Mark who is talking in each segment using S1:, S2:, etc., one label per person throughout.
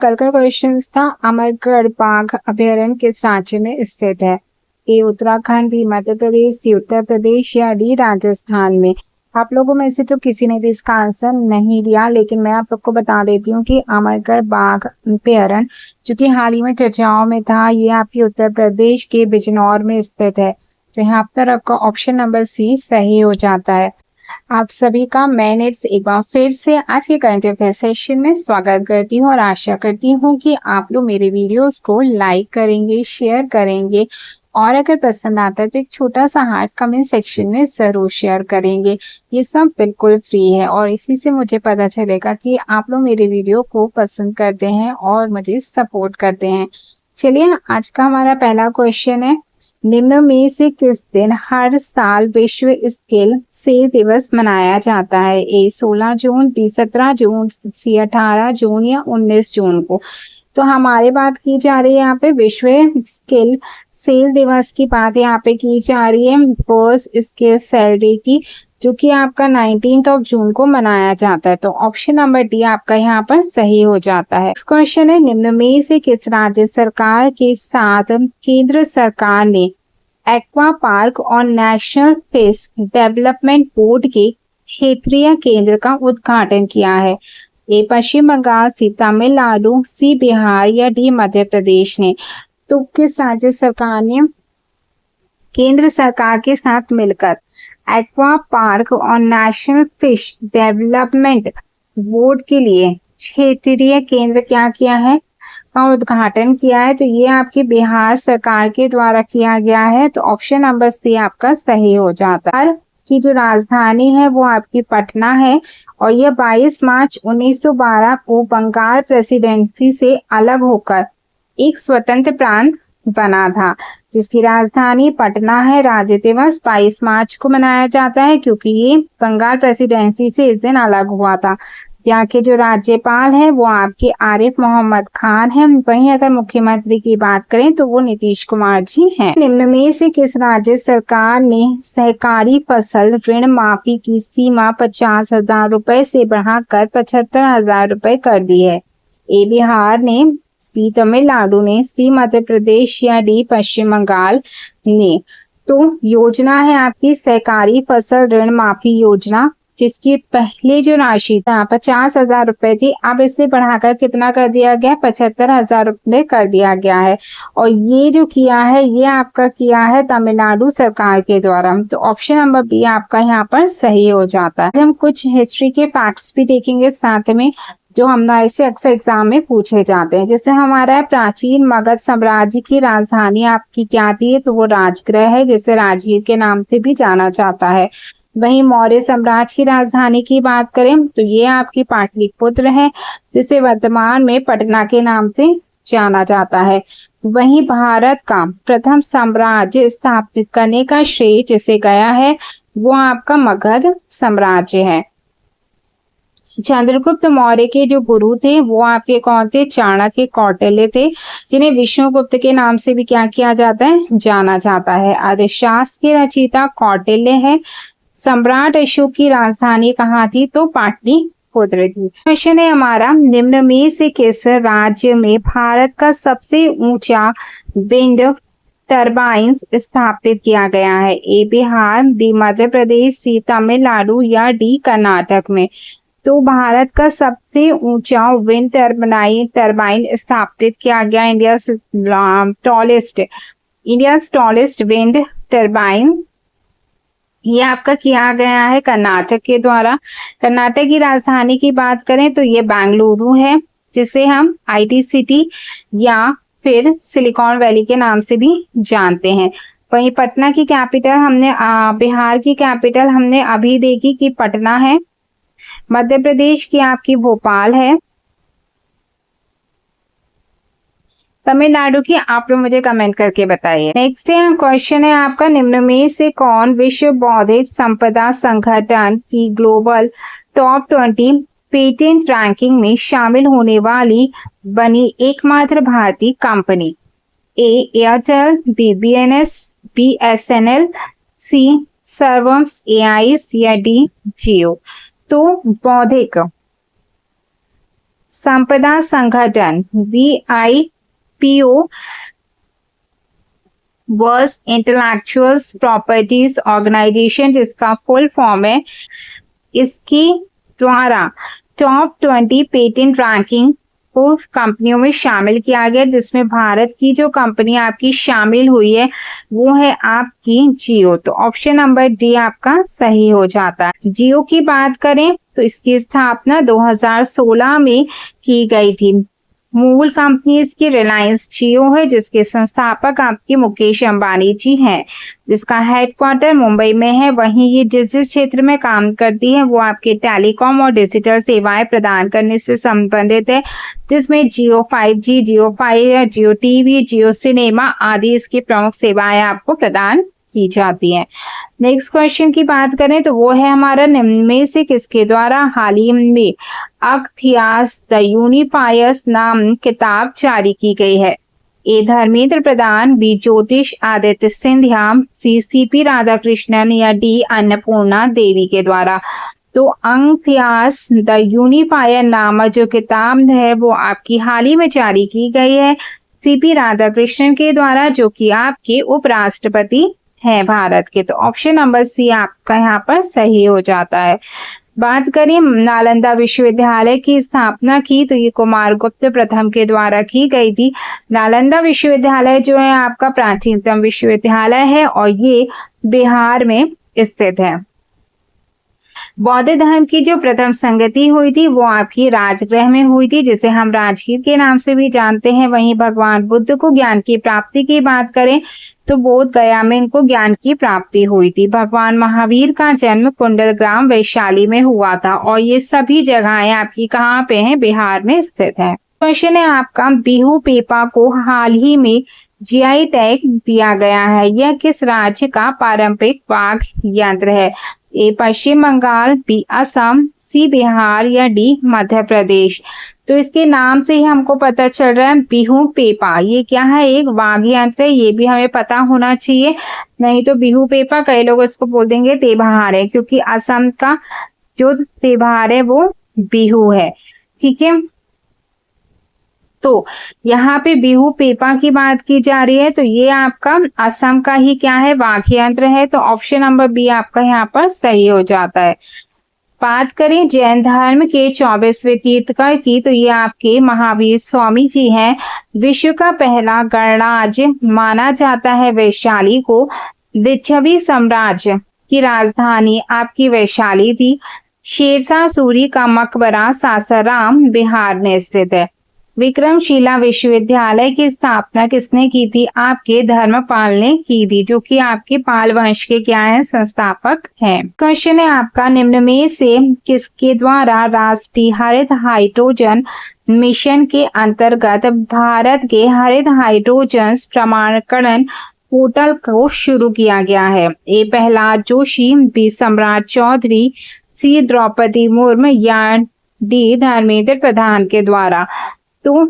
S1: कल का क्वेश्चन था अमरगढ़ बाघ अभयारण्य किस राज्य में स्थित है? ए उत्तराखंड, बी मध्य प्रदेश, सी उत्तर प्रदेश या डी राजस्थान में। आप लोगों में से तो किसी ने भी इसका आंसर नहीं दिया, लेकिन मैं आप लोग को बता देती हूँ कि अमरगढ़ बाघ अभयारण्य जो कि हाल ही में चर्चाओं में था, ये आपके उत्तर प्रदेश के बिजनौर में स्थित है। तो यहाँ पर आपका ऑप्शन नंबर सी सही हो जाता है। आप सभी का मैं एक बार फिर से आज के करंट अफेयर सेशन में स्वागत करती हूँ और आशा करती हूँ कि आप लोग मेरे वीडियोस को लाइक करेंगे, शेयर करेंगे और अगर पसंद आता है तो एक छोटा सा हार्ट कमेंट सेक्शन में जरूर शेयर करेंगे। ये सब बिल्कुल फ्री है और इसी से मुझे पता चलेगा कि आप लोग मेरे वीडियो को पसंद करते हैं और मुझे सपोर्ट करते हैं। चलिए, आज का हमारा पहला क्वेश्चन है, निम्न में से किस दिन हर साल विश्व स्किल से दिवस मनाया जाता है? ए 16 जून, बी 17 जून, सी 18 जून या 19 जून को। तो हमारी बात की जा रही है यहाँ पे विश्व स्किल सेल दिवस की बात यहाँ पे की जा रही है, फर्स्ट स्किल सेल डे की, जो कि आपका 19 जून को मनाया जाता है। तो ऑप्शन नंबर डी आपका यहाँ पर सही हो जाता है। नेक्स्ट क्वेश्चन है, निम्न में से किस राज्य सरकार के साथ केंद्र सरकार ने एक्वा पार्क और नेशनल फिश डेवलपमेंट बोर्ड के क्षेत्रीय केंद्र का उद्घाटन किया है? ए पश्चिम बंगाल, सी तमिलनाडु, सी बिहार या डी मध्य प्रदेश ने। तो किस राज्य सरकार ने केंद्र सरकार के साथ मिलकर एक्वा पार्क और नेशनल फिश डेवलपमेंट बोर्ड के लिए क्षेत्रीय केंद्र क्या किया है, का उद्घाटन किया है? तो ये आपकी बिहार सरकार के द्वारा किया गया है। तो ऑप्शन नंबर सी आपका सही हो जाता है। की जो राजधानी है वो आपकी पटना है और यह 22 मार्च 1912 को बंगाल प्रेसिडेंसी से अलग होकर एक स्वतंत्र प्रांत बना था, जिसकी राजधानी पटना है। राज्य दिवस 22 मार्च को मनाया जाता है क्योंकि ये बंगाल प्रेसिडेंसी से इस दिन अलग हुआ था। यहाँ के जो राज्यपाल हैं वो आपके आरिफ मोहम्मद खान हैं। वहीं अगर मुख्यमंत्री की बात करें तो वो नीतीश कुमार जी हैं। निम्न में से किस राज्य सरकार ने सहकारी फसल ऋण माफी की सीमा 50,000 रुपए से बढ़ाकर 75,000 रुपए कर दी है? ए बिहार ने, सी तमिलनाडु ने, सी मध्य प्रदेश या डी पश्चिम बंगाल ने। तो योजना है आपकी सहकारी फसल ऋण माफी योजना, जिसकी पहले जो राशि था 50,000 रुपए थी, अब इसे बढ़ाकर कितना कर दिया गया? 75,000 रुपए कर दिया गया है। और ये जो किया है ये आपका किया है तमिलनाडु सरकार के द्वारा। तो ऑप्शन नंबर बी आपका यहाँ पर सही हो जाता है। हम कुछ हिस्ट्री के फैक्ट्स भी देखेंगे साथ में, जो हमारे से अक्सर एग्जाम में पूछे जाते हैं। जैसे हमारा है, प्राचीन मगध साम्राज्य की राजधानी आपकी क्या थी? तो वो राजगृह है, जिसे राजगीर के नाम से भी जाना जाता है। वहीं मौर्य साम्राज्य की राजधानी की बात करें तो ये आपकी पाटलिपुत्र है, जिसे वर्तमान में पटना के नाम से जाना जाता है। वहीं भारत का प्रथम साम्राज्य स्थापित करने का श्रेय जिसे गया है वो आपका मगध साम्राज्य है। चंद्रगुप्त मौर्य के जो गुरु थे वो आपके कौन थे? चाणक्य, कौटिल्य थे, जिन्हें विष्णुगुप्त के नाम से भी क्या किया जाता है? जाना जाता है। अर्थशास्त्र के रचयिता कौटिल्य है। सम्राट अशोक की राजधानी कहाँ थी? तो पाटलिपुत्र थी। क्वेश्चन है हमारा, निम्न में से किस राज्य में भारत का सबसे ऊंचा विंड टर्बाइन्स स्थापित किया गया है? ए बिहार, बी मध्य प्रदेश, सी तमिलनाडु या डी कर्नाटक में। तो भारत का सबसे ऊंचा विंड टर्बाइन स्थापित किया गया, इंडियाज टॉलेस्ट विंड टर्बाइन, ये आपका किया गया है कर्नाटक के द्वारा। कर्नाटक की राजधानी की बात करें तो ये बेंगलुरु है, जिसे हम आईटी सिटी या फिर सिलिकॉन वैली के नाम से भी जानते हैं। वहीं पटना की कैपिटल हमने बिहार की कैपिटल हमने अभी देखी कि पटना है। मध्य प्रदेश की आपकी भोपाल है। तमिलनाडु की आप लोग मुझे कमेंट करके बताइए। नेक्स्ट क्वेश्चन है आपका, निम्न में से कौन विश्व बौद्धिक संपदा संगठन की ग्लोबल टॉप 20 पेटेंट रैंकिंग में शामिल होने वाली बनी एकमात्र भारतीय कंपनी? A Airtel, B BNS, B SNL, C Sarvam's AIs या डी जियो। तो बौद्धिक संपदा संगठन WIPO world intellectual properties organisation जिसका फुल फॉर्म है, इसकी द्वारा टॉप 20 पेटेंट रैंकिंग को कंपनियों में शामिल किया गया, जिसमें भारत की जो कंपनी आपकी शामिल हुई है वो है आपकी जियो। तो ऑप्शन नंबर डी आपका सही हो जाता है। जियो की बात करें तो इसकी स्थापना 2016 में की गई थी। मूल कंपनी इसकी रिलायंस जियो है, जिसके संस्थापक आपके मुकेश अंबानी जी हैं, जिसका हेडक्वार्टर मुंबई में है। वहीं ये जिस क्षेत्र में काम करती है वो आपके टेलीकॉम और डिजिटल सेवाएं प्रदान करने से संबंधित है, जिसमें जियो 5G, जियो 5, जियो टीवी, जियो सिनेमा आदि इसकी प्रमुख सेवाएं आपको प्रदान की जाती हैं। नेक्स्ट क्वेश्चन की बात करें तो वो है हमारा, निम्न में से किसके द्वारा हाल ही में अक्थियास द यूनिफायर्स नाम किताब जारी की गई है? ए धर्मेंद्र प्रधान, बी ज्योतिष आदित्य सिंधिया, सी CP राधाकृष्णन या डी अन्नपूर्णा देवी के द्वारा। तो अंक्थियास द यूनिफायर नामक जो किताब है वो आपकी हाल ही में जारी की गई है CP राधाकृष्णन के द्वारा, जो कि आपके उपराष्ट्रपति है भारत के। तो ऑप्शन नंबर सी आपका यहाँ पर सही हो जाता है। बात करें नालंदा विश्वविद्यालय की स्थापना की तो ये कुमारगुप्त प्रथम के द्वारा की गई थी। नालंदा विश्वविद्यालय जो है आपका प्राचीनतम विश्वविद्यालय है और ये बिहार में स्थित है। बौद्ध धर्म की जो प्रथम संगति हुई थी वो आपकी राजगृह में हुई थी, जिसे हम राजगीर के नाम से भी जानते हैं। वहीं भगवान बुद्ध को ज्ञान की प्राप्ति की बात करें तो बोध गया में इनको ज्ञान की प्राप्ति हुई थी। भगवान महावीर का जन्म कुंडलग्राम वैशाली में हुआ था और ये सभी जगहें आपकी कहाँ पे हैं? बिहार में स्थित है। क्वेश्चन है आपका, बिहू पेपा को हाल ही में GI टैग दिया गया है, यह किस राज्य का पारंपरिक वाद्य यंत्र है? ए पश्चिम बंगाल, बी असम, सी बिहार या डी मध्य प्रदेश। तो इसके नाम से ही हमको पता चल रहा है बिहू पेपा ये क्या है? एक वाद्य यंत्र है, ये भी हमें पता होना चाहिए। नहीं तो बिहू पेपा कई लोग इसको बोल देंगे तेबहार है, क्योंकि असम का जो तेबहार है वो बिहू है। ठीक है, तो यहाँ पे बिहू पेपा की बात की जा रही है तो ये आपका असम का ही क्या है? वाद्य यंत्र है। तो ऑप्शन नंबर बी आपका यहाँ पर सही हो जाता है। बात करें जैन धर्म के 24वें तीर्थंकर की तो ये आपके महावीर स्वामी जी हैं। विश्व का पहला गणराज्य माना जाता है वैशाली को। लिच्छवी साम्राज्य की राजधानी आपकी वैशाली थी। शेरशाह सूरी का मकबरा सासाराम बिहार में स्थित है। विक्रमशिला विश्वविद्यालय की स्थापना किसने की थी? आपके धर्मपाल ने की थी, जो कि आपके पाल वंश के क्या है? संस्थापक हैं। क्वेश्चन है आपका, निम्न में से किसके द्वारा राष्ट्रीय हरित हाइड्रोजन मिशन के अंतर्गत भारत के हरित हाइड्रोजन प्रमाणीकरण पोर्टल को शुरू किया गया है? ए प्रहलाद जोशी, बी सम्राट चौधरी, सी द्रौपदी मुर्मू या डी धर्मेंद्र प्रधान के द्वारा। तो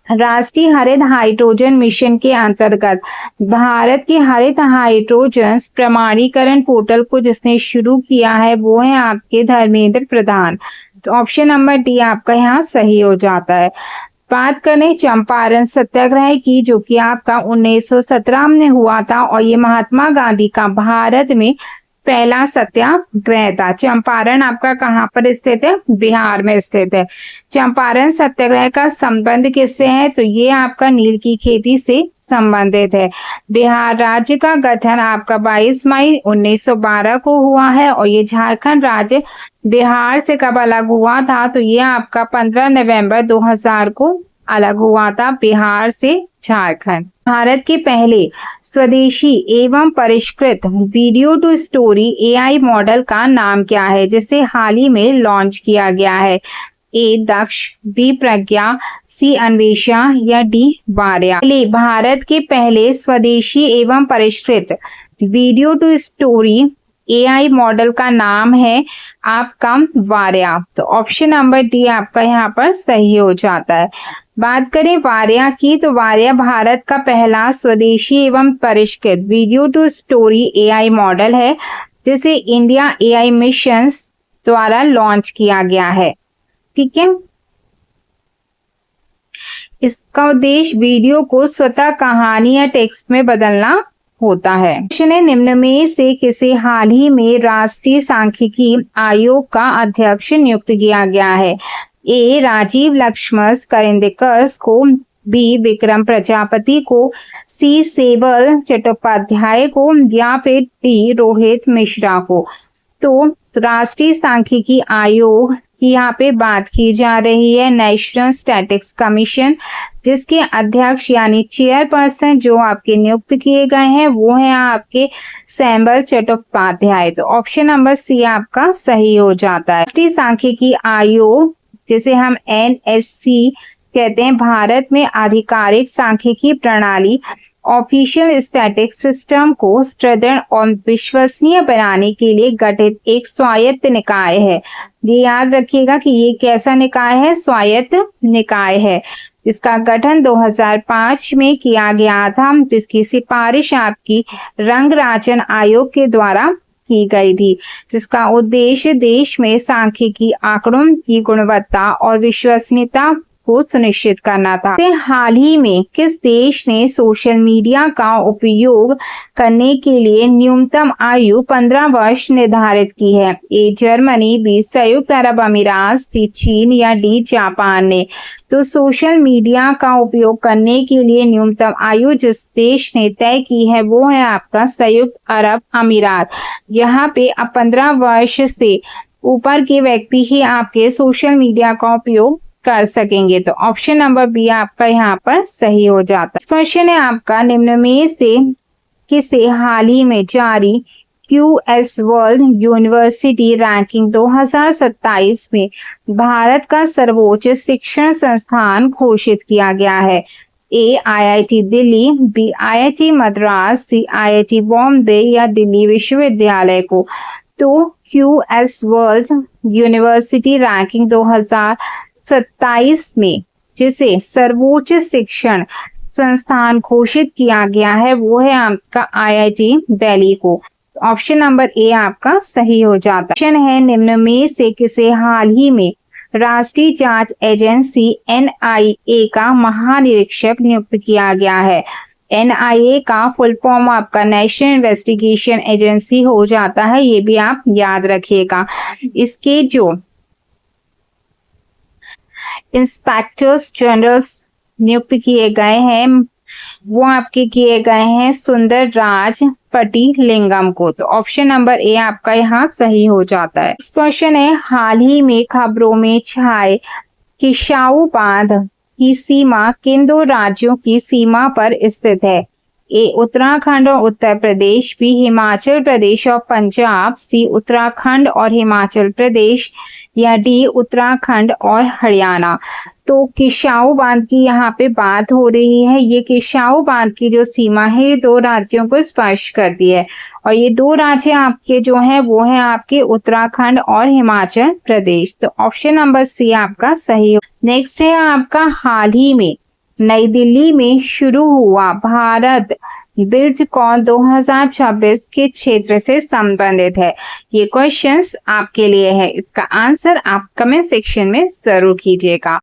S1: राष्ट्रीय हरित हाइड्रोजन मिशन के अंतर्गत भारत के हरित हाइड्रोजन प्रमाणीकरण पोर्टल को जिसने शुरू किया है वो है आपके धर्मेंद्र प्रधान। तो ऑप्शन नंबर डी आपका यहाँ सही हो जाता है। बात करें चंपारण सत्याग्रह की, जो कि आपका 1917 में हुआ था और ये महात्मा गांधी का भारत में पहला सत्याग्रह था। चंपारण आपका कहाँ पर स्थित है? बिहार में स्थित है। चंपारण सत्याग्रह का संबंध किससे है? तो ये आपका नील की खेती से संबंधित है। बिहार राज्य का गठन आपका 22 मई 1912 को हुआ है और ये झारखंड राज्य बिहार से कब अलग हुआ था? तो ये आपका 15 नवंबर 2000 को अलग हुआ था बिहार से झारखंड। भारत के पहले स्वदेशी एवं परिष्कृत video to story AI model का नाम क्या है, जिसे हाल ही में लॉन्च किया गया है? ए दक्ष, बी प्रज्ञा, सी अन्वेषा या डी वार्या। भारत के पहले स्वदेशी एवं परिष्कृत video to story AI model का नाम है आपका वार्या। तो ऑप्शन नंबर डी आपका यहाँ पर सही हो जाता है। बात करें वार्या की तो वार्या भारत का पहला स्वदेशी एवं परिष्कृत video to story AI model है, जिसे इंडिया AI मिशन द्वारा लॉन्च किया गया है। ठीक है, इसका उद्देश्य वीडियो को स्वतः कहानी या टेक्स्ट में बदलना होता है। क्वेश्चन है, निम्न में से किसे हाल ही में राष्ट्रीय सांख्यिकी आयोग का अध्यक्ष नियुक्त किया गया है? ए राजीव लक्ष्मण करेंदेकर्स को, बी विक्रम प्रजापति को, सी सेबल चट्टोपाध्याय को या फिर डी रोहित मिश्रा को। तो राष्ट्रीय सांख्यिकी आयोग की यहाँ पे बात की जा रही है, नेशनल स्टैटिस्टिक्स कमीशन, जिसके अध्यक्ष यानी चेयरपर्सन जो आपके नियुक्त किए गए हैं वो है आपके सेबल चट्टोपाध्याय। तो ऑप्शन नंबर सी आपका सही हो जाता है। राष्ट्रीय सांख्यिकी आयोग जिसे हम NSC कहते हैं, भारत में आधिकारिक सांख्यिकी प्रणाली ऑफिशियल स्टैटिक सिस्टम को सुदृढ़ और विश्वसनीय बनाने के लिए गठित एक स्वायत्त निकाय है। ये याद रखिएगा कि ये कैसा निकाय है? स्वायत्त निकाय है, जिसका गठन 2005 में किया गया था, जिसकी सिफारिश आपकी रंगराजन आयोग के द्वारा की गई थी, जिसका उद्देश्य देश में सांख्यिकी आंकड़ों की गुणवत्ता और विश्वसनीयता को सुनिश्चित करना था। हाल ही में किस देश ने सोशल मीडिया का उपयोग करने के लिए न्यूनतम आयु 15 वर्ष निर्धारित की है? ए जर्मनी, बी संयुक्त अरब अमीरात, सी चीन या डी जापान ने। तो सोशल मीडिया का उपयोग करने के लिए न्यूनतम आयु जिस देश ने तय की है वो है आपका संयुक्त अरब अमीरात। यहाँ पे अब 15 वर्ष से ऊपर के व्यक्ति ही आपके सोशल मीडिया का उपयोग कर सकेंगे। तो ऑप्शन नंबर बी आपका यहाँ पर सही हो जाता है। क्वेश्चन है आपका, निम्न में से किसे हाल ही में जारी QS वर्ल्ड यूनिवर्सिटी रैंकिंग 2027 में भारत का सर्वोच्च शिक्षण संस्थान घोषित किया गया है? A IIT Delhi, B IIT Madras, C IIT Bombay या दिल्ली विश्वविद्यालय को। तो QS वर्ल्ड यूनिवर्सिटी रैंकिंग 2027 में जिसे सर्वोच्च शिक्षण संस्थान घोषित किया गया है वो है आपका IIT दिल्ली को। ऑप्शन नंबर ए आपका सही हो जाता है। क्वेश्चन है, निम्न में से किसे हाल ही में राष्ट्रीय जांच एजेंसी NIA का महानिरीक्षक नियुक्त किया गया है? NIA का फुल फॉर्म आपका नेशनल इन्वेस्टिगेशन एजेंसी हो जाता है, ये भी आप याद रखिएगा। इसके जो इंस्पेक्टर्स जनरल नियुक्त किए गए हैं वो आपके किए गए हैं सुंदर राज पटिलिंगम को। तो ऑप्शन नंबर ए आपका यहाँ सही हो जाता है। इस क्वेश्चन है, हाल ही में खबरों में छाए किसाऊ बांध की सीमा किन दो राज्यों की सीमा पर स्थित है? ए उत्तराखंड और उत्तर प्रदेश, बी हिमाचल प्रदेश और पंजाब, सी उत्तराखंड और हिमाचल प्रदेश या डी उत्तराखंड और हरियाणा। तो किसाऊ बांध की यहाँ पे बात हो रही है। ये किसाऊ बांध की जो सीमा है ये दो राज्यों को स्पर्श करती है और ये दो राज्य आपके जो है वो है आपके उत्तराखंड और हिमाचल प्रदेश। तो ऑप्शन नंबर सी आपका सही हो। नेक्स्ट है आपका, हाल ही में नई दिल्ली में शुरू हुआ भारत बिल्डकॉन 2026 के क्षेत्र से संबंधित है। ये क्वेश्चंस आपके लिए है, इसका आंसर आप कमेंट सेक्शन में जरूर कीजिएगा।